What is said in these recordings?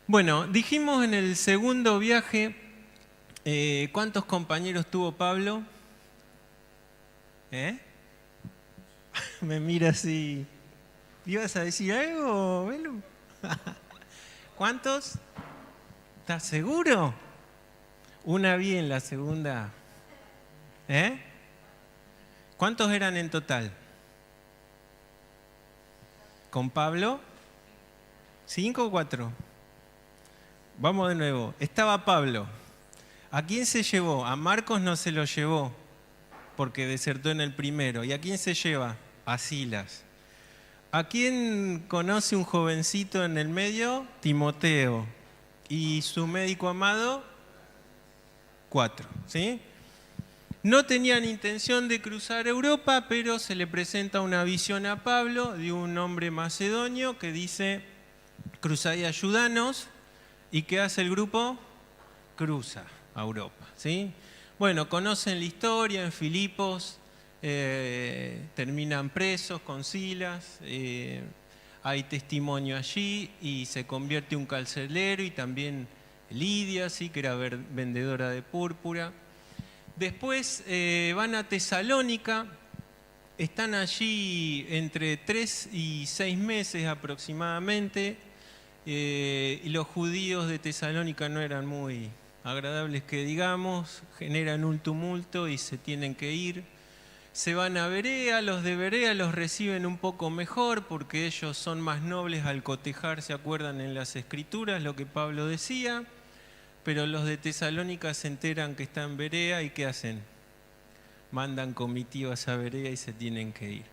Bueno, dijimos en el segundo viaje, ¿cuántos compañeros tuvo Pablo? ¿Eh? Me mira así. ¿Ibas a decir algo, Belu? ¿Cuántos? ¿Estás seguro? Una bien, la segunda. ¿Eh? ¿Cuántos eran en total? ¿Con Pablo? ¿5 o 4? Vamos de nuevo. Estaba Pablo. ¿A quién se llevó? A Marcos no se lo llevó porque desertó en el primero. ¿Y a quién se lleva? A Silas. ¿A quién conoce un jovencito en el medio? Timoteo. ¿Y su médico amado? 4. ¿Sí? No tenían intención de cruzar Europa, pero se le presenta una visión a Pablo de un hombre macedonio que dice: cruzad y ayudanos. ¿Y qué hace el grupo? Cruza a Europa. ¿Sí? Bueno, conocen la historia en Filipos, terminan presos con Silas, hay testimonio allí y se convierte un carcelero, y también Lidia, ¿sí? Que era vendedora de púrpura. Después van a Tesalónica, están allí entre 3 y 6 meses aproximadamente, y los judíos de Tesalónica no eran muy agradables que digamos, generan un tumulto y se tienen que ir. Se van a Berea, los de Berea los reciben un poco mejor porque ellos son más nobles al cotejar, ¿se acuerdan en las escrituras lo que Pablo decía? Pero los de Tesalónica se enteran que está en Berea y ¿qué hacen? Mandan comitivas a Berea y se tienen que ir.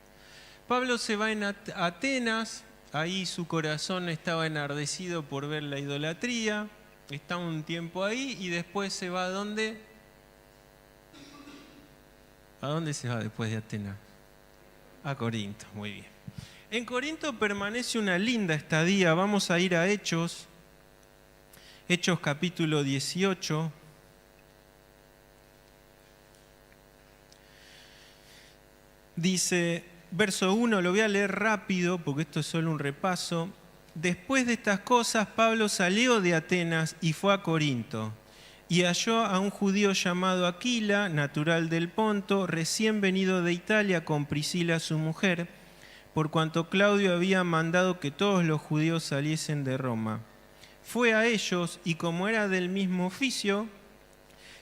Pablo se va a Atenas, ahí su corazón estaba enardecido por ver la idolatría, está un tiempo ahí y después se va ¿a dónde? ¿A dónde se va después de Atenas? A Corinto, muy bien. En Corinto permanece una linda estadía, vamos a ir a Hechos capítulo 18. Dice, verso 1, lo voy a leer rápido porque esto es solo un repaso. Después de estas cosas, Pablo salió de Atenas y fue a Corinto. Y halló a un judío llamado Aquila, natural del Ponto, recién venido de Italia con Priscila su mujer, por cuanto Claudio había mandado que todos los judíos saliesen de Roma. Fue a ellos y como era del mismo oficio,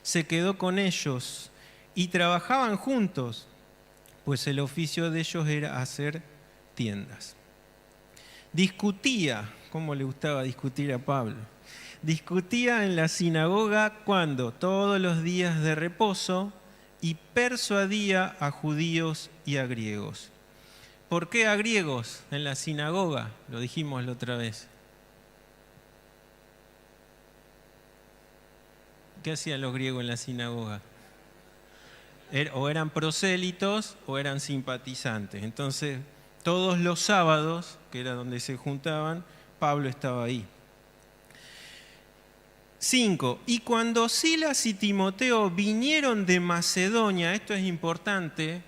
se quedó con ellos y trabajaban juntos, pues el oficio de ellos era hacer tiendas. Discutía, ¿cómo le gustaba discutir a Pablo? Discutía en la sinagoga cuando todos los días de reposo y persuadía a judíos y a griegos. ¿Por qué a griegos en la sinagoga? Lo dijimos la otra vez. ¿Qué hacían los griegos en la sinagoga? O eran prosélitos o eran simpatizantes. Entonces, todos los sábados, que era donde se juntaban, Pablo estaba ahí. 5. Y cuando Silas y Timoteo vinieron de Macedonia, esto es importante,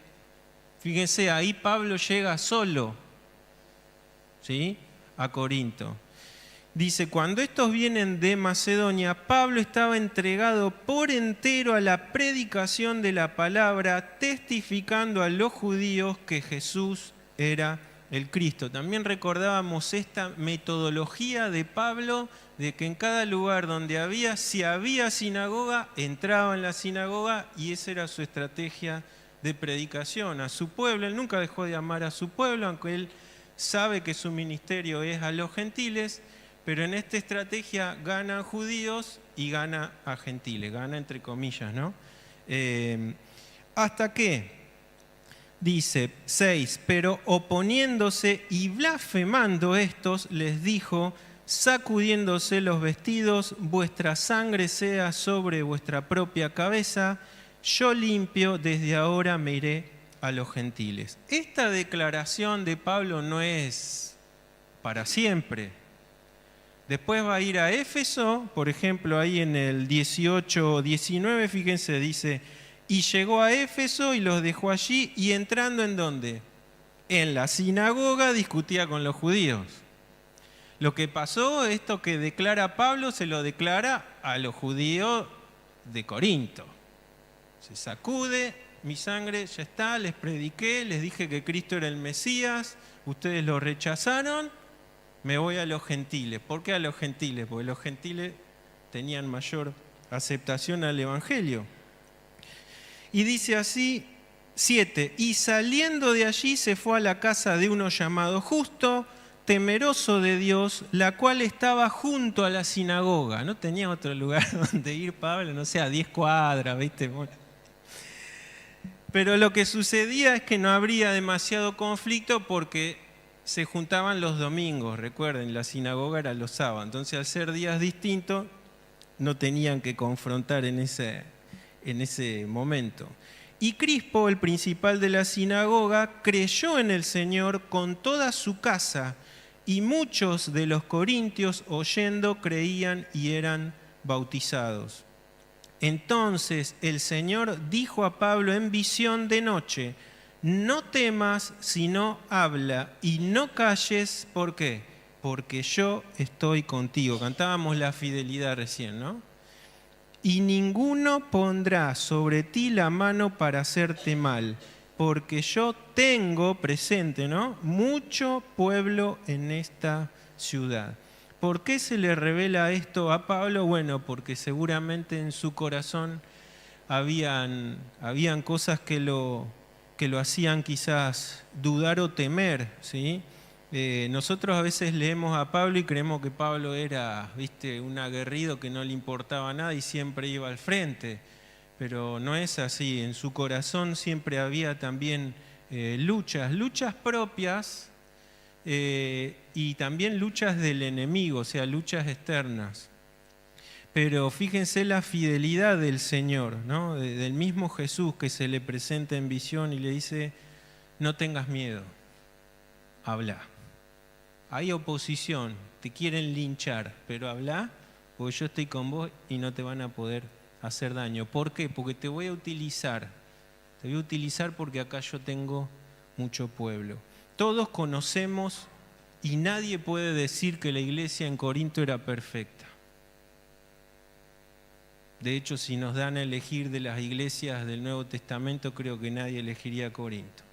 fíjense, ahí Pablo llega solo, ¿sí? A Corinto. Dice, cuando estos vienen de Macedonia, Pablo estaba entregado por entero a la predicación de la palabra, testificando a los judíos que Jesús era el Cristo. También recordábamos esta metodología de Pablo, de que en cada lugar donde si había sinagoga, entraba en la sinagoga y esa era su estrategia de predicación a su pueblo. Él nunca dejó de amar a su pueblo, aunque él sabe que su ministerio es a los gentiles. Pero en esta estrategia gana judíos y gana a gentiles, gana entre comillas, ¿no? ¿Hasta qué? Dice 6, pero oponiéndose y blasfemando estos, les dijo, sacudiéndose los vestidos, vuestra sangre sea sobre vuestra propia cabeza, yo limpio, desde ahora me iré a los gentiles. Esta declaración de Pablo no es para siempre. Después va a ir a Éfeso, por ejemplo, ahí en el 18-19, fíjense, dice, y llegó a Éfeso y los dejó allí, y entrando ¿en dónde? En la sinagoga discutía con los judíos. Lo que pasó, esto que declara Pablo, se lo declara a los judíos de Corinto. Se sacude, mi sangre ya está, les prediqué, les dije que Cristo era el Mesías, ustedes lo rechazaron, me voy a los gentiles. ¿Por qué a los gentiles? Porque los gentiles tenían mayor aceptación al Evangelio. Y dice así, 7, y saliendo de allí se fue a la casa de uno llamado Justo, temeroso de Dios, la cual estaba junto a la sinagoga. No tenía otro lugar donde ir Pablo, no sé, a 10 cuadras, ¿viste? Bueno. Pero lo que sucedía es que no habría demasiado conflicto porque se juntaban los domingos, recuerden, la sinagoga era los sábados. Entonces, al ser días distintos, no tenían que confrontar en ese momento. Y Crispo, el principal de la sinagoga, creyó en el Señor con toda su casa, y muchos de los corintios, oyendo, creían y eran bautizados. Entonces el Señor dijo a Pablo en visión de noche, no temas, sino habla, y no calles. ¿Por qué? Porque yo estoy contigo. Cantábamos la fidelidad recién, ¿no? Y ninguno pondrá sobre ti la mano para hacerte mal, porque yo tengo presente, ¿no?, mucho pueblo en esta ciudad. ¿Por qué se le revela esto a Pablo? Bueno, porque seguramente en su corazón habían cosas que lo hacían quizás dudar o temer, ¿sí? Nosotros a veces leemos a Pablo y creemos que Pablo era, un aguerrido que no le importaba nada y siempre iba al frente, pero no es así. En su corazón siempre había también luchas propias y también luchas del enemigo, o sea, luchas externas. Pero fíjense la fidelidad del Señor, ¿no? Del mismo Jesús que se le presenta en visión y le dice, no tengas miedo, habla. Hay oposición, te quieren linchar, pero habla, porque yo estoy con vos y no te van a poder hacer daño. ¿Por qué? Porque te voy a utilizar. Te voy a utilizar porque acá yo tengo mucho pueblo. Todos conocemos y nadie puede decir que la iglesia en Corinto era perfecta. De hecho, si nos dan a elegir de las iglesias del Nuevo Testamento, creo que nadie elegiría Corinto.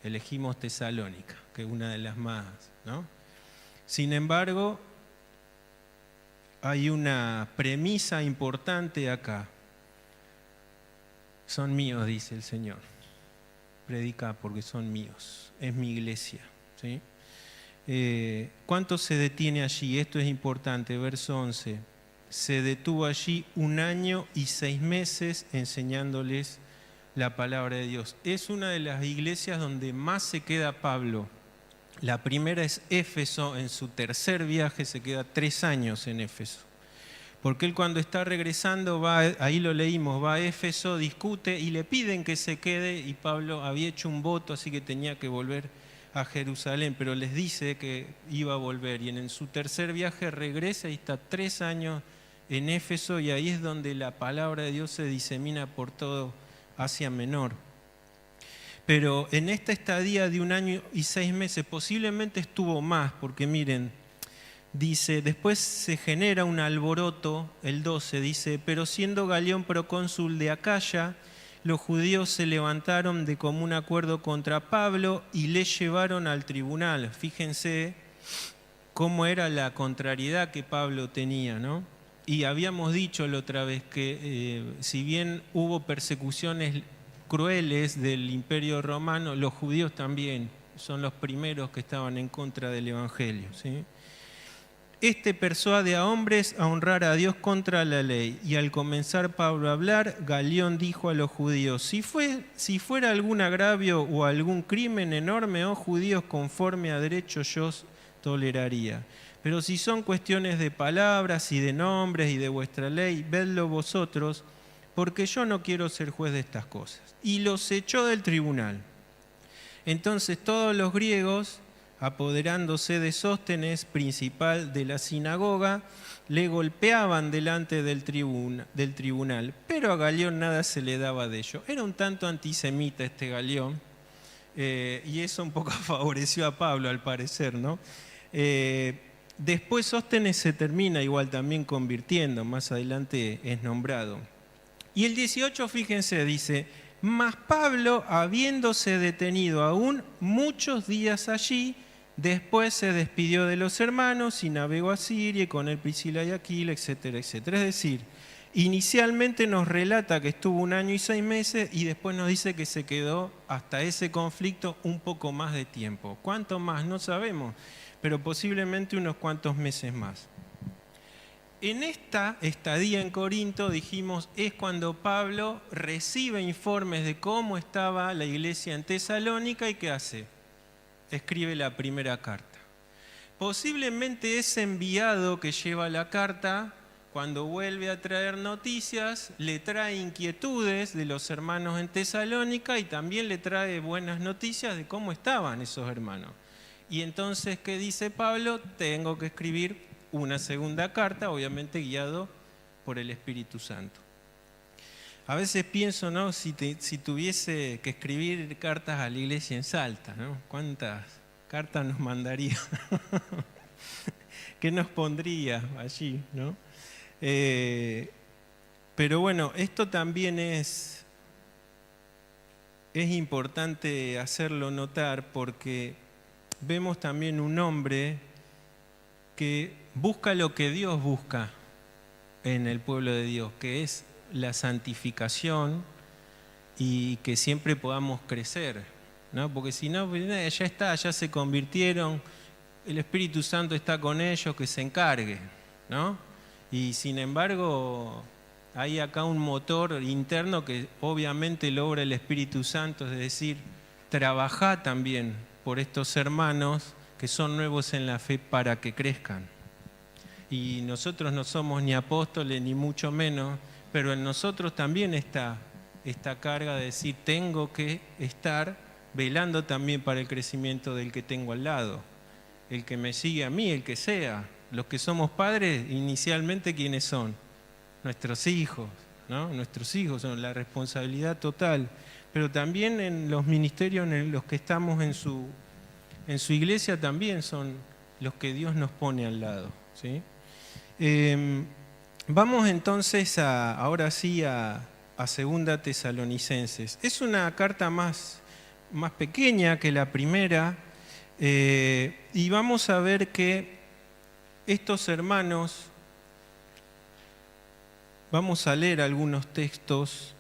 Elegimos Tesalónica, que es una de las más, ¿no? Sin embargo, hay una premisa importante acá. Son míos, dice el Señor. Predica porque son míos. Es mi iglesia, ¿sí? ¿Cuánto se detiene allí? Esto es importante, verso 11. Se detuvo allí 1 año y 6 meses enseñándoles la palabra de Dios. Es una de las iglesias donde más se queda Pablo. La primera es Éfeso. En su tercer viaje se queda 3 años en Éfeso. Porque él cuando está regresando, ahí lo leímos, va a Éfeso, discute y le piden que se quede y Pablo había hecho un voto, así que tenía que volver a Jerusalén, pero les dice que iba a volver y en su tercer viaje regresa y está 3 años en Éfeso y ahí es donde la palabra de Dios se disemina por todo Asia Menor. Pero en esta estadía de 1 año y 6 meses, posiblemente estuvo más, porque miren, dice, después se genera un alboroto, el 12 dice, pero siendo Galión procónsul de Acaya, los judíos se levantaron de común acuerdo contra Pablo y le llevaron al tribunal. Fíjense cómo era la contrariedad que Pablo tenía, ¿no? Y habíamos dicho la otra vez que si bien hubo persecuciones crueles del Imperio Romano, los judíos también son los primeros que estaban en contra del Evangelio, ¿sí? Este persuade a hombres a honrar a Dios contra la ley. Y al comenzar Pablo a hablar, Galión dijo a los judíos, si fuera algún agravio o algún crimen enorme, oh judíos, conforme a derecho yo toleraría. Pero si son cuestiones de palabras y de nombres y de vuestra ley, vedlo vosotros, porque yo no quiero ser juez de estas cosas. Y los echó del tribunal. Entonces todos los griegos, apoderándose de Sóstenes, principal de la sinagoga, le golpeaban delante del tribunal, pero a Galión nada se le daba de ello. Era un tanto antisemita este Galión, y eso un poco favoreció a Pablo al parecer, ¿no? Después Sóstenes se termina igual también convirtiendo, más adelante es nombrado. Y el 18, fíjense, dice: mas Pablo, habiéndose detenido aún muchos días allí, después se despidió de los hermanos y navegó a Siria, y con él Priscila y Aquila, etcétera, etcétera. Es decir, inicialmente nos relata que estuvo 1 año y 6 meses y después nos dice que se quedó hasta ese conflicto un poco más de tiempo. ¿Cuánto más? No sabemos, pero posiblemente unos cuantos meses más. En esta estadía en Corinto, dijimos, es cuando Pablo recibe informes de cómo estaba la iglesia en Tesalónica y ¿qué hace? Escribe la primera carta. Posiblemente ese enviado que lleva la carta, cuando vuelve a traer noticias, le trae inquietudes de los hermanos en Tesalónica y también le trae buenas noticias de cómo estaban esos hermanos. Y entonces, ¿qué dice Pablo? Tengo que escribir una segunda carta, obviamente guiado por el Espíritu Santo. A veces pienso, ¿no? Si tuviese que escribir cartas a la iglesia en Salta, ¿no? ¿Cuántas cartas nos mandaría? ¿Qué nos pondría allí, ¿no? Pero bueno, esto también es importante hacerlo notar porque vemos también un hombre que busca lo que Dios busca en el pueblo de Dios, que es la santificación y que siempre podamos crecer, ¿no? Porque si no, ya está, ya se convirtieron, el Espíritu Santo está con ellos, que se encargue, ¿no? Y sin embargo, hay acá un motor interno que obviamente logra el Espíritu Santo, es decir, trabajá también por estos hermanos que son nuevos en la fe para que crezcan. Y nosotros no somos ni apóstoles ni mucho menos, pero en nosotros también está esta carga de decir, tengo que estar velando también para el crecimiento del que tengo al lado, el que me sigue a mí, el que sea. Los que somos padres, inicialmente, ¿quiénes son? Nuestros hijos, ¿no? Nuestros hijos son la responsabilidad total, pero también en los ministerios en los que estamos en su iglesia también son los que Dios nos pone al lado, ¿sí? Vamos entonces ahora sí a 2 Tesalonicenses. Es una carta más pequeña que la primera y vamos a ver que estos hermanos, vamos a leer algunos textos.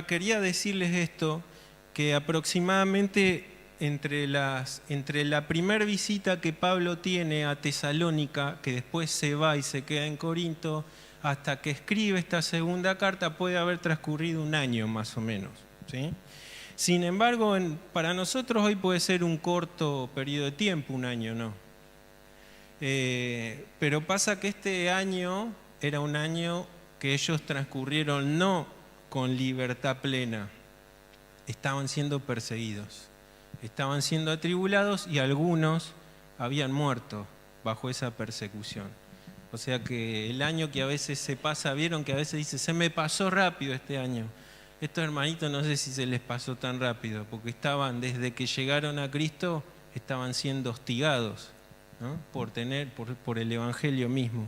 Quería decirles esto, que aproximadamente entre la primera visita que Pablo tiene a Tesalónica, que después se va y se queda en Corinto, hasta que escribe esta segunda carta puede haber transcurrido 1 año más o menos, ¿sí? Sin embargo, para nosotros hoy puede ser un corto periodo de tiempo, 1 año, ¿no? Pero pasa que este año era un año que ellos transcurrieron no con libertad plena, estaban siendo perseguidos. Estaban siendo atribulados y algunos habían muerto bajo esa persecución. O sea que el año que a veces se pasa, vieron que a veces dice, se me pasó rápido este año. Estos hermanitos no sé si se les pasó tan rápido, porque estaban, desde que llegaron a Cristo, estaban siendo hostigados, ¿no? por el Evangelio mismo.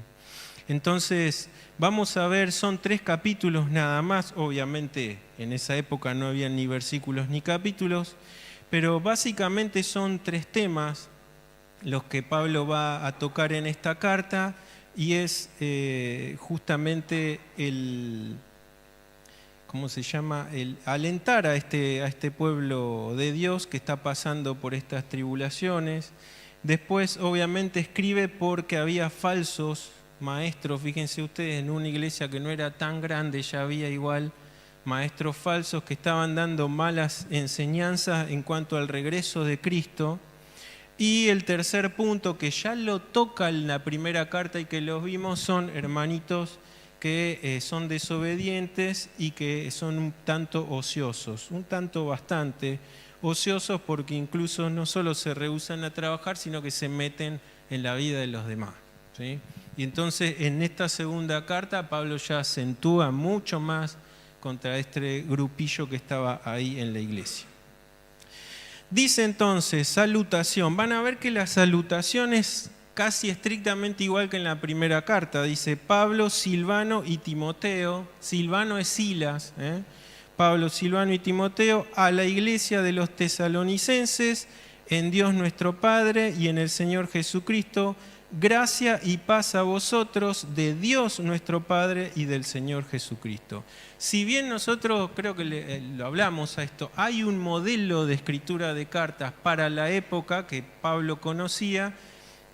Entonces, vamos a ver, son 3 capítulos nada más. Obviamente, en esa época no había ni versículos ni capítulos, pero básicamente son 3 temas los que Pablo va a tocar en esta carta y es justamente el alentar a este pueblo de Dios que está pasando por estas tribulaciones. Después, obviamente, escribe porque había falsos maestros. Fíjense ustedes, en una iglesia que no era tan grande ya había igual maestros falsos que estaban dando malas enseñanzas en cuanto al regreso de Cristo. Y el tercer punto, que ya lo toca en la primera carta y que los vimos, son hermanitos que son desobedientes y que son un tanto ociosos, un tanto bastante ociosos, porque incluso no solo se rehúsan a trabajar, sino que se meten en la vida de los demás, ¿sí? Y entonces en esta segunda carta Pablo ya acentúa mucho más contra este grupillo que estaba ahí en la iglesia. Dice entonces, salutación. Van a ver que la salutación es casi estrictamente igual que en la primera carta. Dice Pablo, Silvano y Timoteo. Silvano es Silas. Pablo, Silvano y Timoteo a la iglesia de los tesalonicenses, en Dios nuestro Padre y en el Señor Jesucristo. Gracia y paz a vosotros, de Dios nuestro Padre y del Señor Jesucristo. Si bien nosotros, creo que lo hablamos a esto, hay un modelo de escritura de cartas para la época que Pablo conocía,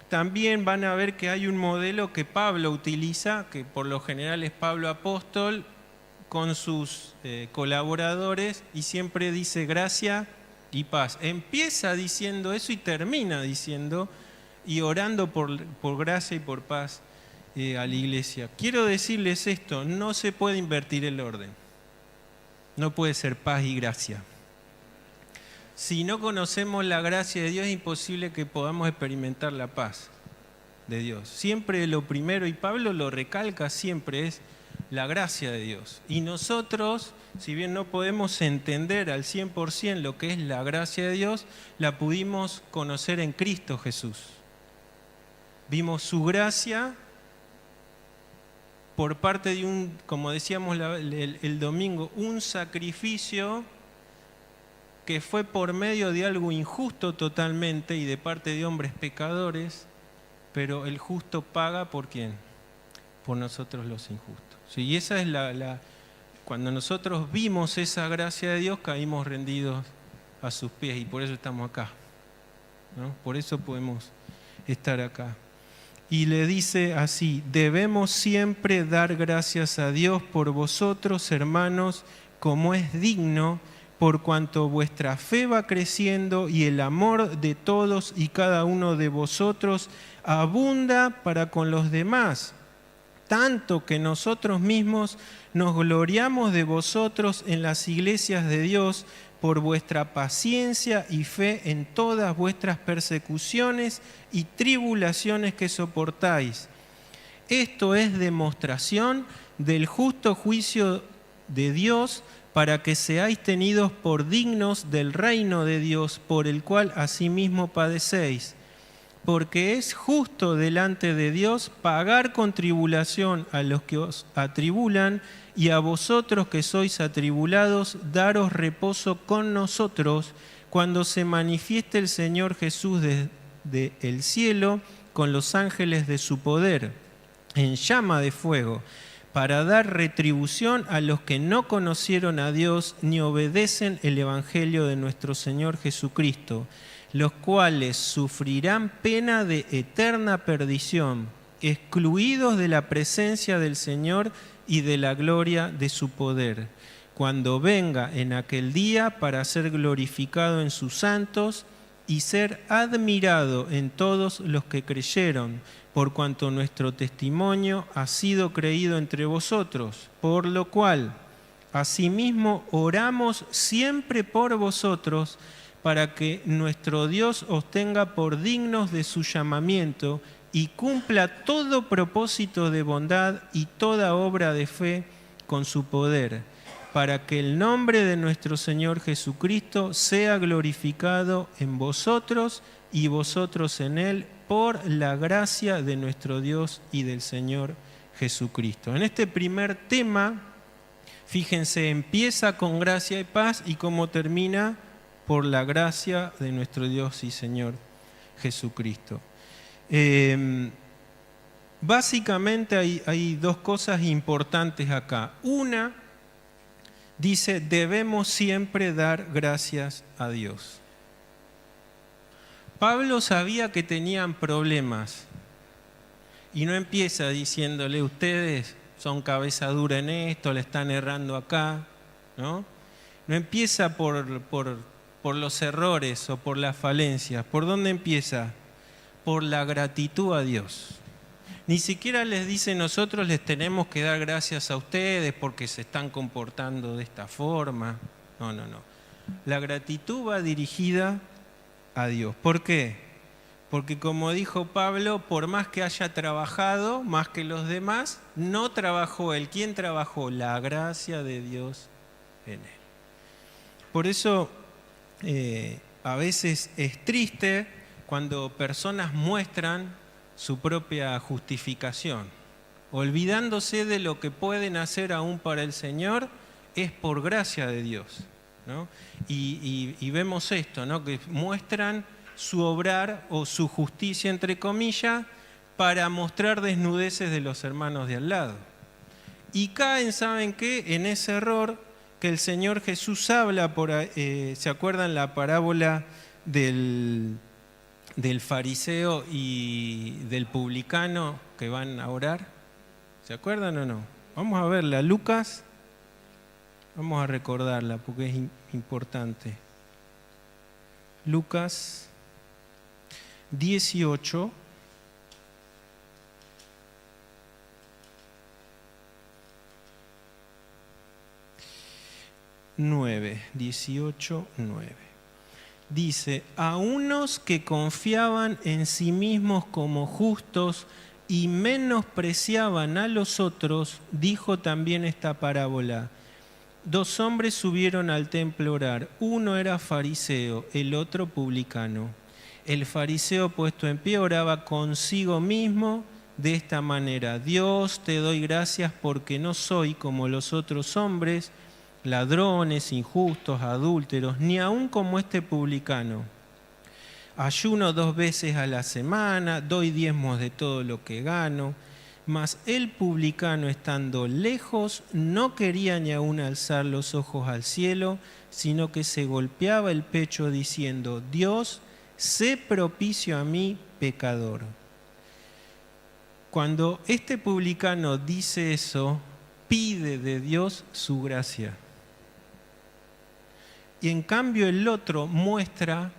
también van a ver que hay un modelo que Pablo utiliza, que por lo general es Pablo apóstol, con sus colaboradores, y siempre dice gracia y paz. Empieza diciendo eso y termina diciendo y orando por gracia y por paz a la iglesia. Quiero decirles esto, no se puede invertir el orden. No puede ser paz y gracia. Si no conocemos la gracia de Dios, es imposible que podamos experimentar la paz de Dios. Siempre lo primero, y Pablo lo recalca siempre, es la gracia de Dios. Y nosotros, si bien no podemos entender al 100% lo que es la gracia de Dios, la pudimos conocer en Cristo Jesús. Vimos su gracia por parte de un, como decíamos el domingo, un sacrificio que fue por medio de algo injusto totalmente y de parte de hombres pecadores, pero el justo paga ¿por quién? Por nosotros los injustos. Sí, y esa es cuando nosotros vimos esa gracia de Dios, caímos rendidos a sus pies y por eso estamos acá, ¿no? Por eso podemos estar acá. Y le dice así, debemos siempre dar gracias a Dios por vosotros, hermanos, como es digno, por cuanto vuestra fe va creciendo y el amor de todos y cada uno de vosotros abunda para con los demás, tanto que nosotros mismos nos gloriamos de vosotros en las iglesias de Dios por vuestra paciencia y fe en todas vuestras persecuciones y tribulaciones que soportáis. Esto es demostración del justo juicio de Dios, para que seáis tenidos por dignos del reino de Dios, por el cual asimismo padecéis. Porque es justo delante de Dios pagar con tribulación a los que os atribulan, y a vosotros que sois atribulados, daros reposo con nosotros, cuando se manifieste el Señor Jesús desde el cielo, con los ángeles de su poder, en llama de fuego, para dar retribución a los que no conocieron a Dios ni obedecen el Evangelio de nuestro Señor Jesucristo, los cuales sufrirán pena de eterna perdición, excluidos de la presencia del Señor y de la gloria de su poder, cuando venga en aquel día para ser glorificado en sus santos y ser admirado en todos los que creyeron, por cuanto nuestro testimonio ha sido creído entre vosotros, por lo cual asimismo oramos siempre por vosotros, para que nuestro Dios os tenga por dignos de su llamamiento y cumpla todo propósito de bondad y toda obra de fe con su poder, para que el nombre de nuestro Señor Jesucristo sea glorificado en vosotros y vosotros en Él, por la gracia de nuestro Dios y del Señor Jesucristo. En este primer tema, fíjense, empieza con gracia y paz y cómo termina por la gracia de nuestro Dios y Señor Jesucristo. Básicamente hay dos cosas importantes acá. Una, dice, debemos siempre dar gracias a Dios. Pablo sabía que tenían problemas y no empieza diciéndole, ustedes son cabeza dura en esto, le están errando acá, ¿no? No empieza por los errores o por las falencias. ¿Por dónde empieza? Por la gratitud a Dios. Ni siquiera les dice, nosotros les tenemos que dar gracias a ustedes porque se están comportando de esta forma. No. La gratitud va dirigida a Dios. ¿Por qué? Porque como dijo Pablo, por más que haya trabajado más que los demás, no trabajó él. ¿Quién trabajó? La gracia de Dios en él. Por eso a veces es triste cuando personas muestran su propia justificación, olvidándose de lo que pueden hacer aún para el Señor, es por gracia de Dios, ¿no? Y vemos esto, ¿no? Que muestran su obrar o su justicia, entre comillas, para mostrar desnudeces de los hermanos de al lado. Y caen, ¿saben qué? En ese error que el Señor Jesús habla, ¿se acuerdan la parábola del fariseo y del publicano que van a orar? ¿Se acuerdan o no? Vamos a verla, Lucas. Vamos a recordarla porque es importante. Lucas 18. (9) 18:9. Dice: a unos que confiaban en sí mismos como justos y menospreciaban a los otros, dijo también esta parábola. 2 hombres subieron al templo a orar. Uno era fariseo, el otro publicano. El fariseo, puesto en pie, oraba consigo mismo de esta manera: Dios, te doy gracias porque no soy como los otros hombres, ladrones, injustos, adúlteros, ni aun como este publicano. Ayuno 2 veces a la semana, doy diezmos de todo lo que gano. Mas el publicano, estando lejos, no quería ni aun alzar los ojos al cielo, sino que se golpeaba el pecho diciendo: Dios, sé propicio a mí, pecador. Cuando este publicano dice eso, pide de Dios su gracia. Y en cambio el otro muestra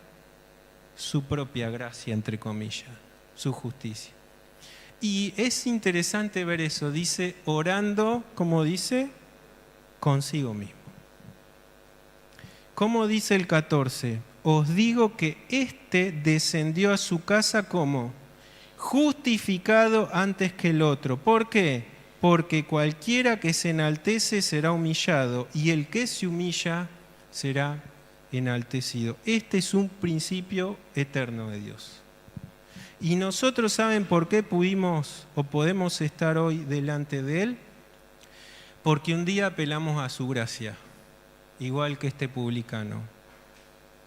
su propia gracia, entre comillas, su justicia. Y es interesante ver eso, dice, orando, ¿cómo dice? Consigo mismo. ¿Cómo dice el 14? Os digo que éste descendió a su casa como justificado antes que el otro. ¿Por qué? Porque cualquiera que se enaltece será humillado, y el que se humilla será enaltecido. Este es un principio eterno de Dios. Y nosotros, ¿saben por qué pudimos o podemos estar hoy delante de Él? Porque un día apelamos a su gracia, igual que este publicano.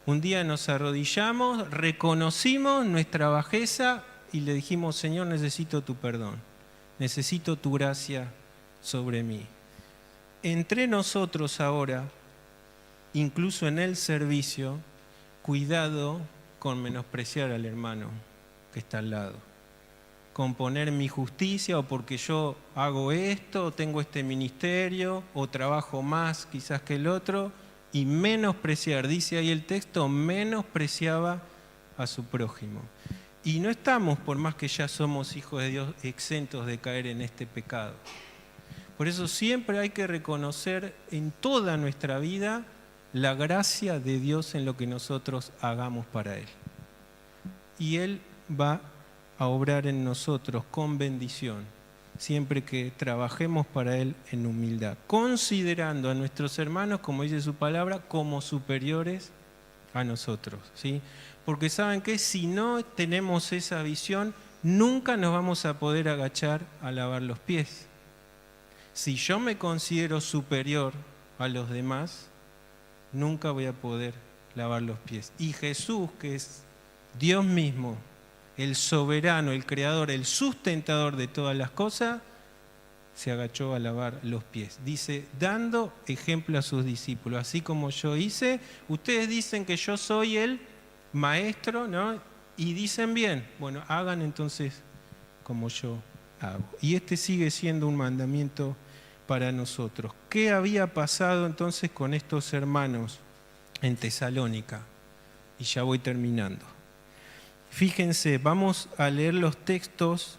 Un día nos arrodillamos, reconocimos nuestra bajeza y le dijimos: Señor, necesito tu perdón, necesito tu gracia sobre mí. Entre nosotros ahora, incluso en el servicio, cuidado con menospreciar al hermano que está al lado, con poner mi justicia o porque yo hago esto, o tengo este ministerio, o trabajo más quizás que el otro, y menospreciar, dice ahí el texto, menospreciaba a su prójimo. Y no estamos, por más que ya somos hijos de Dios, exentos de caer en este pecado. Por eso siempre hay que reconocer en toda nuestra vida la gracia de Dios en lo que nosotros hagamos para Él. Y Él va a obrar en nosotros con bendición, siempre que trabajemos para Él en humildad, considerando a nuestros hermanos, como dice su palabra, como superiores a nosotros, ¿sí? Porque ¿saben qué? Si no tenemos esa visión, nunca nos vamos a poder agachar a lavar los pies. Si yo me considero superior a los demás, nunca voy a poder lavar los pies. Y Jesús, que es Dios mismo, el soberano, el creador, el sustentador de todas las cosas, se agachó a lavar los pies. Dice, dando ejemplo a sus discípulos, así como yo hice. Ustedes dicen que yo soy el maestro, ¿no? Y dicen bien, bueno, hagan entonces como yo hago. Y este sigue siendo un mandamiento para nosotros. ¿Qué había pasado entonces con estos hermanos en Tesalónica? Y ya voy terminando. Fíjense, vamos a leer los textos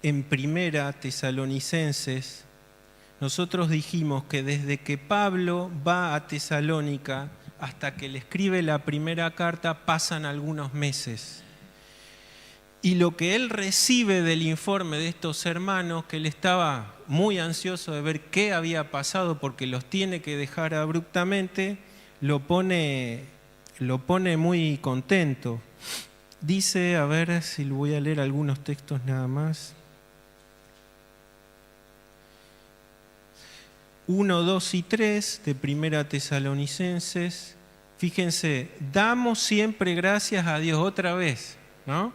en Primera Tesalonicenses. Nosotros dijimos que desde que Pablo va a Tesalónica hasta que le escribe la primera carta pasan algunos meses. Y lo que él recibe del informe de estos hermanos, que él estaba muy ansioso de ver qué había pasado porque los tiene que dejar abruptamente, lo pone lo pone muy contento. Dice, a ver si lo voy a leer algunos textos nada más. 1, 2 y 3 de Primera Tesalonicenses. Fíjense, damos siempre gracias a Dios, otra vez, ¿no?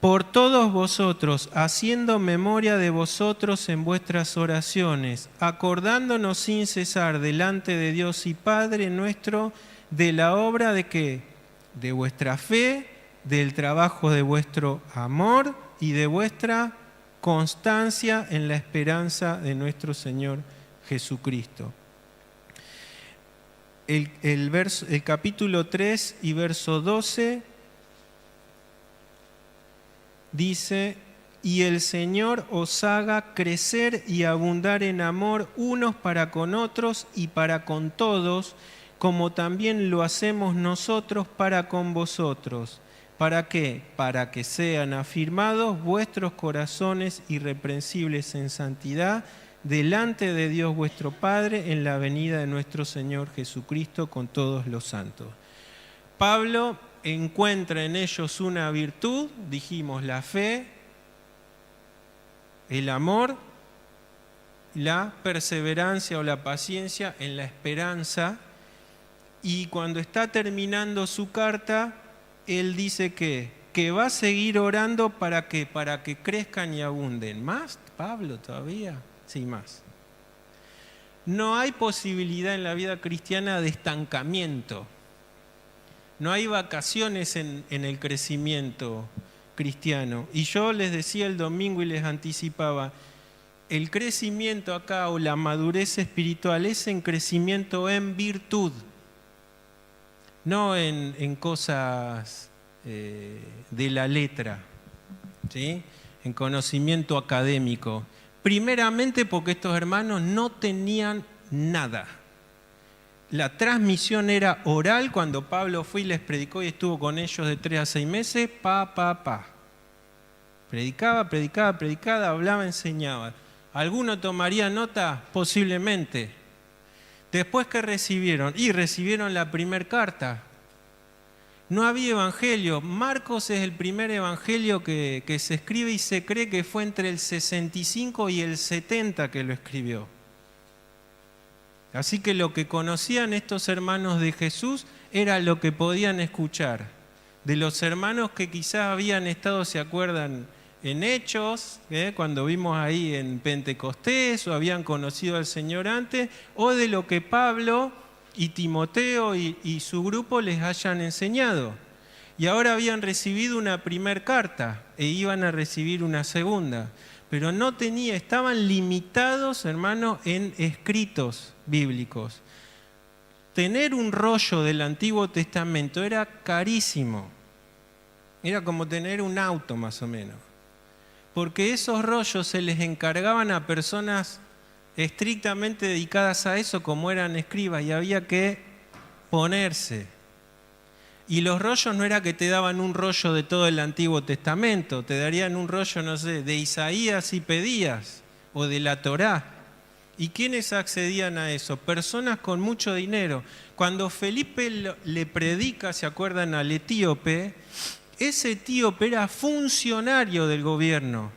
Por todos vosotros, haciendo memoria de vosotros en vuestras oraciones, acordándonos sin cesar delante de Dios y Padre nuestro, de la obra de ¿qué? De vuestra fe, del trabajo de vuestro amor y de vuestra constancia en la esperanza de nuestro Señor Jesucristo. El capítulo 3 y verso 12 dice: y el Señor os haga crecer y abundar en amor unos para con otros y para con todos, como también lo hacemos nosotros para con vosotros. ¿Para qué? Para que sean afirmados vuestros corazones irreprensibles en santidad delante de Dios vuestro Padre en la venida de nuestro Señor Jesucristo con todos los santos. Pablo encuentra en ellos una virtud, dijimos la fe, el amor, la perseverancia o la paciencia en la esperanza, y cuando está terminando su carta, él dice que va a seguir orando para que crezcan y abunden. ¿Más, Pablo, todavía? Sí, más. No hay posibilidad en la vida cristiana de estancamiento. No hay vacaciones en el crecimiento cristiano. Y yo les decía el domingo y les anticipaba, el crecimiento acá o la madurez espiritual es en crecimiento en virtud, no en cosas de la letra, ¿sí? En conocimiento académico. Primeramente porque estos hermanos no tenían nada. La transmisión era oral. Cuando Pablo fue y les predicó y estuvo con ellos de 3 a 6 meses, predicaba, hablaba, enseñaba. ¿Alguno tomaría nota? Posiblemente. Después, ¿qué recibieron? Y recibieron la primera carta. No había evangelio. Marcos es el primer evangelio que se escribe y se cree que fue entre el 65 y el 70 que lo escribió. Así que lo que conocían estos hermanos de Jesús era lo que podían escuchar. De los hermanos que quizás habían estado, ¿se acuerdan?, en Hechos, cuando vimos ahí en Pentecostés, o habían conocido al Señor antes, o de lo que Pablo y Timoteo y su grupo les hayan enseñado. Y ahora habían recibido una primer carta e iban a recibir una segunda. Pero estaban limitados, hermanos, en escritos bíblicos. Tener un rollo del Antiguo Testamento era carísimo. Era como tener un auto, más o menos. Porque esos rollos se les encargaban a personas estrictamente dedicadas a eso, como eran escribas, y había que ponerse. Y los rollos no era que te daban un rollo de todo el Antiguo Testamento, te darían un rollo, no sé, de Isaías y Pedías, o de la Torá. ¿Y quiénes accedían a eso? Personas con mucho dinero. Cuando Felipe le predica, ¿se acuerdan?, al etíope, ese etíope era funcionario del gobierno.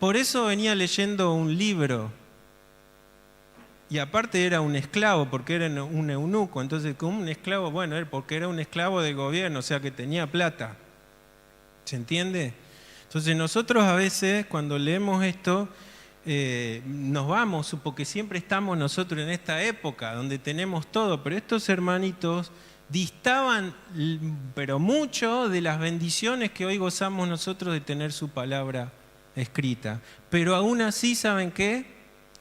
Por eso venía leyendo un libro. Y aparte era un esclavo, porque era un eunuco. Entonces, como un esclavo, bueno, porque era un esclavo del gobierno, o sea que tenía plata. ¿Se entiende? Entonces nosotros a veces, cuando leemos esto, nos vamos, porque siempre estamos nosotros en esta época donde tenemos todo, pero estos hermanitos distaban, pero mucho, de las bendiciones que hoy gozamos nosotros de tener su palabra escrita. Pero aún así, ¿saben qué?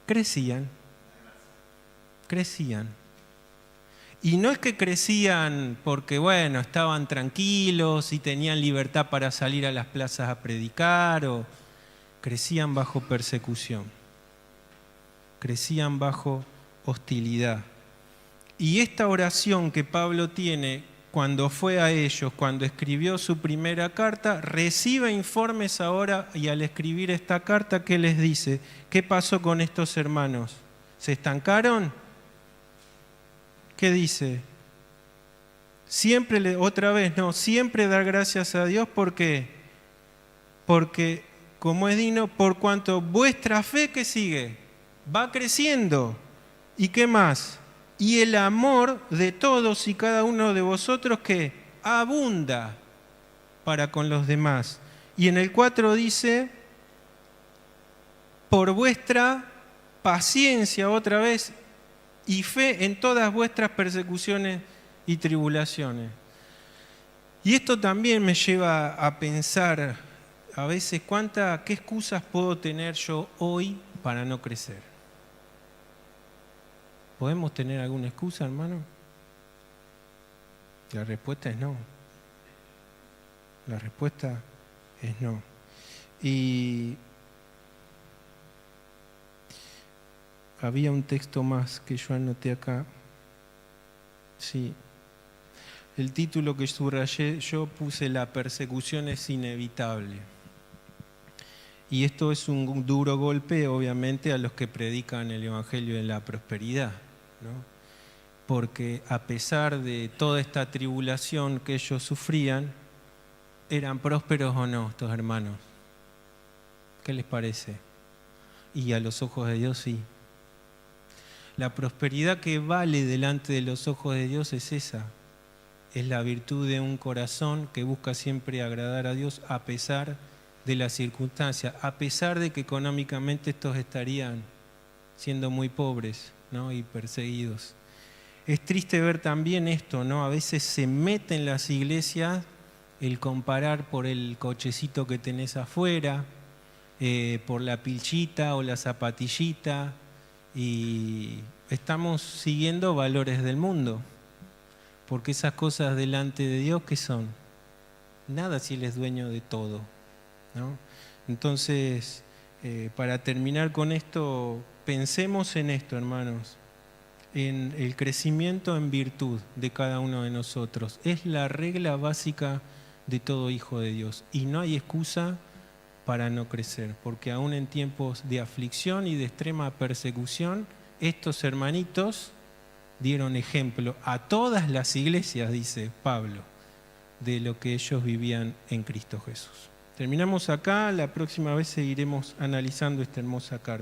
Crecían. Y no es que crecían porque, bueno, estaban tranquilos y tenían libertad para salir a las plazas a predicar, o crecían bajo persecución, crecían bajo hostilidad. Y esta oración que Pablo tiene cuando fue a ellos, cuando escribió su primera carta, recibe informes ahora, y al escribir esta carta, ¿qué les dice? ¿Qué pasó con estos hermanos? ¿Se estancaron? ¿Qué dice? siempre dar gracias a Dios porque como es digno, por cuanto vuestra fe que sigue, va creciendo. ¿Y qué más? Y el amor de todos y cada uno de vosotros que abunda para con los demás. Y en el 4 dice, por vuestra paciencia otra vez y fe en todas vuestras persecuciones y tribulaciones. Y esto también me lleva a pensar a veces qué excusas puedo tener yo hoy para no crecer. ¿Podemos tener alguna excusa, hermano? La respuesta es no. La respuesta es no. Y había un texto más que yo anoté acá. Sí. El título que subrayé, yo puse La persecución es inevitable. Y esto es un duro golpe, obviamente, a los que predican el Evangelio de la prosperidad, ¿no? Porque a pesar de toda esta tribulación que ellos sufrían, ¿eran prósperos o no estos hermanos? ¿Qué les parece? Y a los ojos de Dios sí. La prosperidad que vale delante de los ojos de Dios es esa. Es la virtud de un corazón que busca siempre agradar a Dios a pesar de las circunstancias, a pesar de que económicamente estos estarían siendo muy pobres, ¿no? Y perseguidos. Es triste ver también esto, ¿no? A veces se mete en las iglesias el comparar por el cochecito que tenés afuera, por la pilchita o la zapatillita, y estamos siguiendo valores del mundo, porque esas cosas delante de Dios, ¿qué son? Nada si Él es dueño de todo, ¿no? Entonces, para terminar con esto, pensemos en esto, hermanos, en el crecimiento en virtud de cada uno de nosotros. Es la regla básica de todo hijo de Dios y no hay excusa para no crecer, porque aún en tiempos de aflicción y de extrema persecución, estos hermanitos dieron ejemplo a todas las iglesias, dice Pablo, de lo que ellos vivían en Cristo Jesús. Terminamos acá, la próxima vez seguiremos analizando esta hermosa carta.